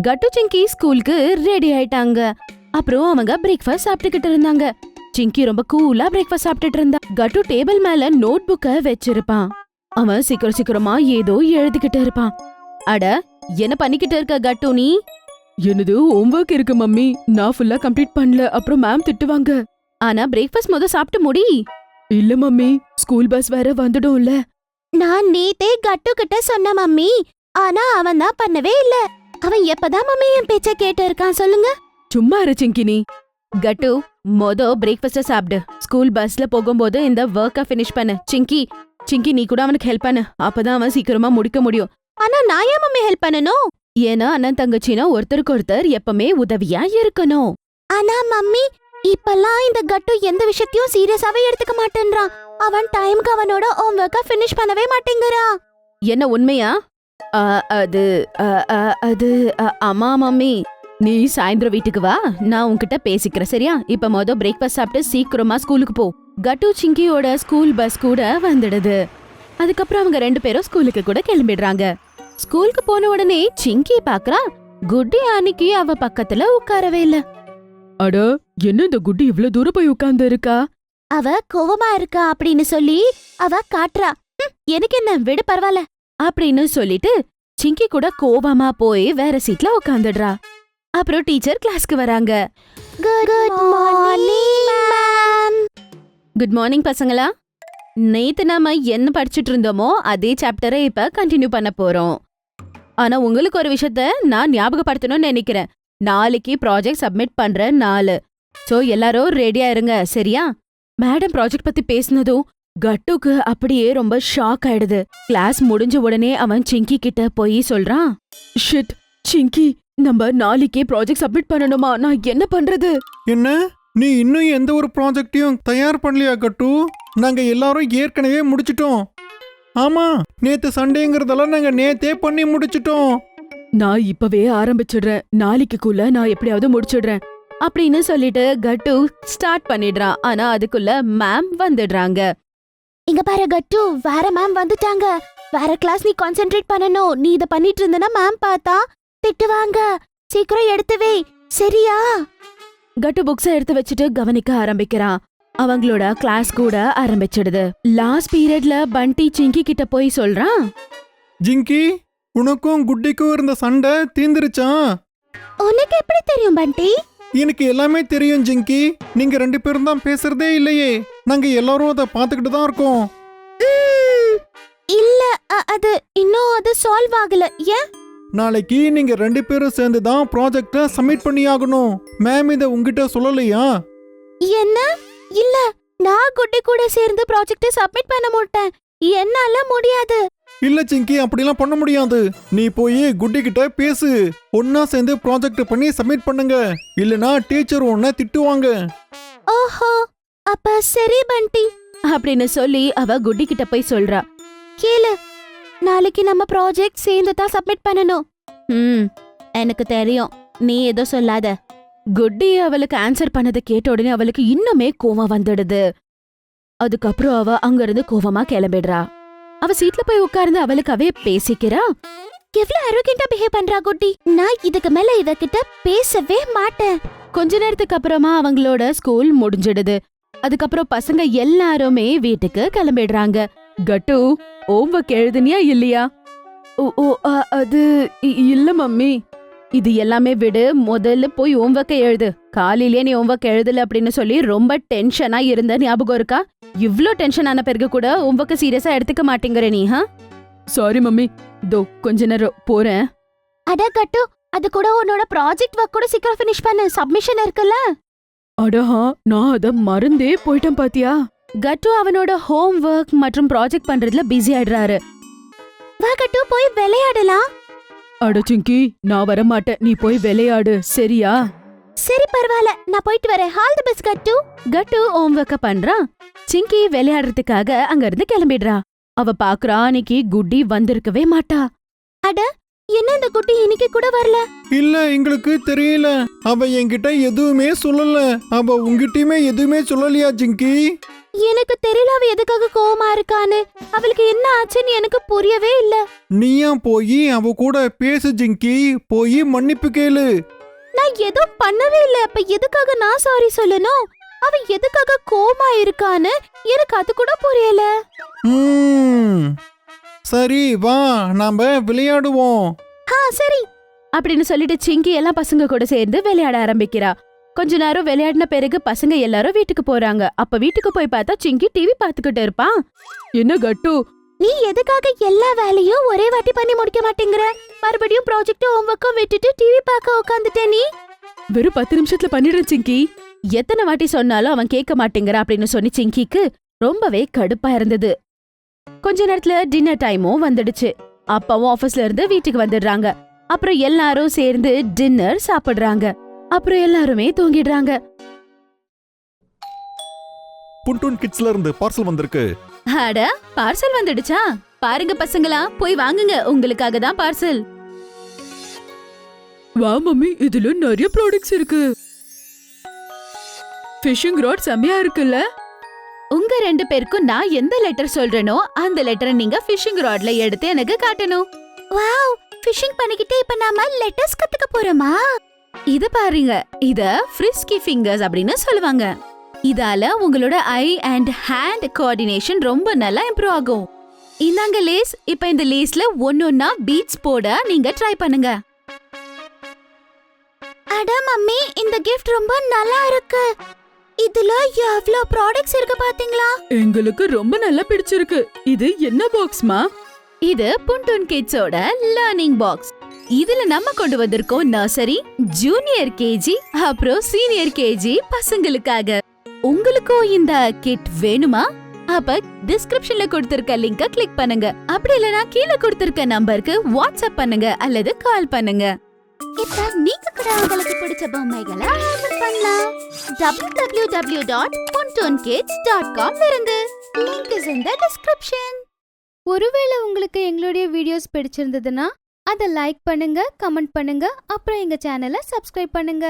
கட்டு சிங்கி ஸ்கூலுக்கு ரெடி ஆயிட்டாங்க. அப்புறம் அவங்க பிரேக்ஃபாஸ்ட் சாப்பிட்டுக்கிட்டு இருந்தாங்க. சிங்கி ரொம்ப கூலா பிரேக்ஃபாஸ்ட் சாப்பிட்டுட்டு இருந்தா. கட்டு டேபிள் மேல நோட் புக்க வச்சிருப்பான். அவன் சீக்கிரமா ஏதோ எழுதிக்கிட்டு இருப்பான். அட, என்ன பண்ணிக்கிட்டு இருக்க கட்டு நீ? என்னது ஹோம்வொர்க் இருக்கு மம்மி, நான் ஃபுல்லா கம்ப்ளீட் பண்ணல, அப்புறம் மேம் திட்டுவாங்க. ஆனா பிரேக்ஃபாஸ்ட் சாப்பிட்டு முடி. இல்ல மம்மி, ஸ்கூல் பஸ் வேற வந்துடும்ல. நான் நேத்தே கட்டு கிட்ட சொன்ன மம்மி, ஆனா அவன் தான் பண்ணவே இல்ல. அவன் எப்பதான் மம்மி என் பேச்ச கேட்டு இருக்கான் சொல்லுங்க. சும்மா இரு சிங்கினி. கட்டு, பிரேக்ஃபாஸ்ட் சாப்பிடு. ஸ்கூல் பஸ்ல போகும்போது இந்த ஒர்க்க ஃபினிஷ் பண்ணு. சிங்கி நீ கூட அவனுக்கு ஹெல்ப் பண்ணு, அப்பதான் அவன் சீக்கிரமா முடிக்க முடியும். ஆனா நான் ஏன் மம்மி ஹெல்ப் பண்ணணும்? ஏன்னா அண்ணன் தங்கச்சினா ஒருத்தருக்கு ஒருத்தர் எப்பவுமே உதவியா இருக்கணும். ஆனா மம்மி, இப்பெல்லாம் இந்த கட்டு எந்த விஷயத்தையும் சீரியஸாவே எடுத்துக்க மாட்டேன்றான். அவன் டைம்க்கு அவனோட ஹோம்வொர்க்க ஃபினிஷ் பண்ணவே மாட்டேங்கிறான். என்ன உண்மையா? அது அம்மா மம்மி, நீ சாயந்தரம் வீட்டுக்கு வா, நான் உன்கிட்ட பேசிக்கிறேன் சரியா? இப்ப பிரேக்ஃபாஸ்ட் சாப்பிட்டு சீக்கிரமா ஸ்கூலுக்கு போ. கட்டு சிங்கியோட ஸ்கூல் பஸ் கூட வந்துடுது. அதுக்கப்புறம் அவங்க 2 பேரும் ஸ்கூலுக்கு கூட கிளம்பிடுறாங்க. ஸ்கூலுக்கு போன உடனே சிங்கி பாக்குறா, குட்டி அன்னைக்கு அவ பக்கத்துல உட்காரவே இல்ல. அட, என்ன இந்த குட்டி இவ்ளோ தூரம் போய் உட்கார்ந்து இருக்கா? அவ கோவமா இருக்கா அப்படின்னு சொல்லி அவ காட்டுறா. எனக்கு என்ன, விடு பரவாயில்ல அப்படின்னு சொல்லிட்டு சிங்கி கூட கோவமா போய் வேற சீட்ல உட்காந்துடுறா. அப்புறம் டீச்சர் கிளாஸ்க்கு வராங்க. Good morning ma'am. Good morning பசங்களா. நேத்து நாம என்ன படிச்சுட்டு இருந்தோமோ அதே சாப்டரை இப்ப கண்டினியூ பண்ண போறோம். ஆனா உங்களுக்கு ஒரு விஷயத்த நான் ஞாபகப்படுத்தணும்னு நினைக்கிறேன். நாளைக்கு ப்ராஜெக்ட் சப்மிட் பண்ற நாள். சோ எல்லாரும் ரெடியா இருங்க சரியா? மேடம் ப்ராஜெக்ட் பத்தி பேசினதும் கட்டுக்கு அப்படியே ரொம்ப ஷாக் ஆயிடுது. கிளாஸ் முடிஞ்ச உடனே அவன் சிங்கி கிட்ட போய் சொல்றான், ஷிட் சிங்கி, நம்ம நாளைக்கே ப்ராஜெக்ட் சப்மிட் பண்ணணுமா? நான் என்ன பண்றது? என்ன, நீ இன்னும் எந்த ஒரு ப்ராஜெக்டையும் தயார் பண்ணலையா கட்டு? நாங்க எல்லாரும் ஏற்கனவே முடிச்சிட்டோம். ஆமா, நேத்து சண்டேங்கிறதெல்லாம் நாங்க நேத்தே பண்ணி முடிச்சிட்டோம். நான் இப்பவே ஆரம்பிச்சிடுறேன், நாளைக்குள்ள நான் எப்படியாவது முடிச்சிடுறேன் அப்படின்னு சொல்லிட்டு கட்டு ஸ்டார்ட் பண்ணிடுறான். ஆனா அதுக்குள்ள மேம் வந்துடுறாங்க. இங்க பாரு கட்டு, வேற மேம் வந்துட்டாங்க. வேற கிளாஸ் நீ கான்சென்ட்ரேட் பண்ணணும். நீ இத பண்ணிட்டு இருந்தனா மேம் பார்த்தா திட்டுவாங்க. சீக்கிரம் எடுத்து வை சரியா? கட்டு புக்ஸ எடுத்து வச்சுட்டு கவனிக்க ஆரம்பிக்கிறான். அவங்களோட கிளாஸ் கூட ஆரம்பிச்சிடுது. லாஸ்ட் பீரியட்ல பண்டி சிங்கி கிட்ட போய் சொல்றான், ஜிங்கி, உனக்கும் குட்டிக்கும் இருந்த சண்டை தீந்துருச்சா? உனக்கு எப்படி தெரியும் பண்டி? எனக்கு எல்லாமே தெரியும் ஜிங்கி. நீங்க 2 பேரும் தான் பேசுறதே இல்லையே. நாங்க எல்லாரும் அதை பார்த்துக்கிட்டு தான் இருக்கோம். இல்ல, அது இன்னும் சால்வ் ஆகல. ஏன்? நாளைக்கு நீங்க 2 பேரும் சேர்ந்து தான் ப்ராஜெக்ட சப்மிட் பண்ணி ஆகணும். மேம் இதை உங்ககிட்ட சொல்லலையா? என்ன? இல்ல, நான் குட்டி கூட சேர்ந்து ப்ராஜெக்ட சப்மிட் பண்ண மாட்டேன். என்னால முடியாது. இல்ல சிங்கி, அப்படிலாம் பண்ண முடியாது. நீ போய் குட்டி கிட்ட பேசு. ஒன்னா சேர்ந்து ப்ராஜெக்ட் பண்ணி சப்மிட் பண்ணுங்க. இல்லனா டீச்சர் உன்னை திட்டுவாங்க. ஓஹோ, அப்ப சரி பண்டி அப்படின்னு சொல்லி அவ குட்டி கிட்ட போய் சொல்றா, கேளு, நாளைக்கு நம்ம ப்ராஜெக்ட் சேர்ந்து தான் சப்மிட் பண்ணணும். எனக்கு தெரியும், நீ ஏதோ சொல்லாத. குட்டி அவளுக்கு ஆன்சர் பண்ணதை கேட்ட உடனே அவளுக்கு இன்னுமே கோவம் வந்துடுது. அதுக்கப்புறம் அவ அங்கிருந்து கோவமா கிளம்பிடுறா. அவ சீட்ல போய் உட்கார்ந்து அவளுக்காவே பேசிக்கிறா. எவ்வளவு அரோகெண்டா பிஹேவ் பண்றா குட்டி. நான் இதுக்கு மேல இவகிட்ட பேசவே மாட்டேன். கொஞ்ச நேரத்துக்கு அப்புறமா அவங்களோட ஸ்கூல் முடிஞ்சிடுது. அதுக்கப்புறம் பசங்க எல்லாருமே வீட்டுக்கு கிளம்பிடுறாங்க. கட்டு, ஹோம்வொர்க் எழுதுனியா இல்லையா? அது இல்ல மம்மி. இது எல்லாமே விடு, முதல்ல போய் ஹோம்வொர்க்கை எழுது. காலையிலேயே நீ ஹோம்வொர்க் எழுதல அப்படின்னு சொல்லி ரொம்ப டென்ஷனா இருந்த ஞாபகம் இருக்கா? இவ்ளோ டென்ஷன் ஆன பிறகு கூட ஹோம்வொர்க்க சீரியஸா எடுத்துக்க மாட்டேங்கிற நீ. சாரி மம்மி, தோ கொஞ்ச நேரம் போறேன். அட கட்டு, அது கூட உன்னோட ப்ராஜெக்ட் ஒர்க் கூட சீக்கிரம் ஃபினிஷ் பண்ணு, சப்மிஷன் இருக்குல்ல. அடஹா, நான் அத மறந்தே போயிட்டேன் பாத்தியா? கட்டு அவனோட ஹோம் ஒர்க் மற்றும் ப்ராஜெக்ட் பண்றதுல பிஸி ஆயிடுறாரு. வா கட்டு, போய் விளையாடலாம். அட சிங்கி, நான் வர மாட்டேன், நீ போய் விளையாடு சரியா? சரி பரவாயில்ல, நான் போயிட்டு வரேன். All the best cut. Cut home ஒர்க்க பண்றான். சிங்கி விளையாடுறதுக்காக அங்க இருந்து கிளம்பிடுறா. அவ பாக்குறா, அன்னைக்கு குட்டி வந்திருக்கவே மாட்டா. அட, என்ன இந்த குட்டி இன்னைக்கு கூட வரல? இல்ல, எங்களுக்கு தெரியல. அவ என்கிட்ட எதுவுமே சொல்லல. அவ உங்ககிட்டயுமே எதுவுமே சொல்லலையா ஜிங்கி? எனக்கு தெரியல அவ எதுக்காக கோவமா இருக்கான்னு. அவளுக்கு என்ன ஆச்சுன்னு எனக்கு புரியவே இல்ல. நீயா போய் அவ கூட பேசு ஜிங்கி, போய் மன்னிப்பு கேளு. நான் எதுவும் பண்ணவே இல்ல. அப்ப எதுக்காக நான் சாரி சொல்லணும்? அவ எதுக்காக கோவமா இருக்கான்னு எனக்கு அது கூட புரியல. சரி வா நாம விளையாடுவோம். சரி அப்படின்னு சொல்லிட்டு சிங்கி எல்லாம் பசங்க கூட சேர்ந்து விளையாட ஆரம்பிக்கிறா. கொஞ்ச நேரம் விளையாடின பிறகு பசங்க எல்லாரும் வீட்டுக்கு போறாங்க. அப்ப வீட்டுக்கு போய் பார்த்தா சிங்கி டிவி பாத்துக்கிட்டு இருப்பான். என்ன கட்டு, நீ எதுக்காக எல்லா வேலையும் ஒரே வாட்டி பண்ணி முடிக்க மாட்டேங்கிற? மறுபடியும் ப்ராஜெக்ட் ஹோம்வொர்க்கும் விட்டுட்டு டிவி பார்க்க உட்காந்துட்டே நீ? வெறும் 10 நிமிஷத்துல பண்ணிடுறேன் சிங்கி. எத்தனை வாட்டி சொன்னாலும் அவன் கேட்க மாட்டேங்கிற அப்படின்னு சொல்லி சிங்கிக்கு ரொம்பவே கடுப்பா இருந்தது. கொஞ்ச நேரத்துல டின்னர் டைமும் வந்துடுச்சு. அப்பாவும் ஆபீஸ்ல இருந்து வீட்டுக்கு வந்துடுறாங்க. அப்புறம் எல்லாரும் சேர்ந்து டின்னர் சாப்பிடுறாங்க. அப்புறம் எல்லாருமே தூங்கிடுறாங்க. புன்டூன் கிட்ஸ்ல இருந்து பார்சல் வந்திருக்கு. அட, பார்சல் வந்துடுச்சா? பாருங்க பசங்களா, போய் வாங்குங்க, உங்களுக்காக தான் பார்சல். வா மம்மி, இதுல நிறைய ப்ராடக்ட்ஸ் இருக்கு. ஃபிஷிங் ராட் செமையா இருக்குல்ல? உங்க 2 பேருக்கும் நான் எந்த லெட்டர் சொல்றேனோ அந்த லெட்டரை நீங்க ஃபிஷிங் ராட்ல எடுத்து எனக்கு காட்டணும். வாவ், ஃபிஷிங் பண்ணிக்கிட்டே இப்ப நாம லெட்டர்ஸ் கத்துக்க போறோமா? இத பாருங்க, இத ஃப்ரிஸ்கி ஃபிங்கர்ஸ் அப்படின்னு சொல்லுவாங்க. இதால உங்களோட ஐ அண்ட் ஹேண்ட் கோஆர்டினேஷன் ரொம்ப நல்லா இம்ப்ரூவ் ஆகும். இந்தாங்க லேஸ். இப்ப இந்த லேஸ்ல ஒன்னொன்னா பீட்ஸ் போட நீங்க ட்ரை பண்ணுங்க. அட மம்மி, இந்த gift ரொம்ப நல்லா இருக்கு. இதுல எவ்ளோ ப்ராடக்ட்ஸ் இருக்கு பாத்தீங்களா? எங்களுக்கு ரொம்ப நல்லா பிடிச்சிருக்கு. இது என்ன பாக்ஸ்மா? இது புன்டூன் கிட்ஸோட லேர்னிங் பாக்ஸ். இதுல நம்ம கொண்டு வந்திருக்கோம் நர்சரி, ஜூனியர் கேஜி அப்புறம் சீனியர் கேஜி பசங்களுக்காக. உங்களுக்கும் இந்த கிட் வேணுமா? அப்ப டிஸ்கிரிப்ஷன்ல கொடுத்திருக்க லிங்கை கிளிக் பண்ணுங்க. அப்படி இல்லனா கீழே கொடுத்திருக்க நம்பருக்கு வாட்ஸ்அப் பண்ணுங்க அல்லது கால் பண்ணுங்க. இப்ப நீங்க கூட உங்களுக்கு பிடிச்ச பொம்மைகளை ஆர்டர் பண்ணலாம். www.puntoonkids.com இருந்து. Link is in the description. ஒருவேளை உங்களுக்கு எங்களுடைய வீடியோஸ் பிடிச்சிருந்ததுன்னா அதை லைக் பண்ணுங்க, கமெண்ட் பண்ணுங்க, அப்புறம் எங்க சேனலை சப்ஸ்கிரைப் பண்ணுங்க.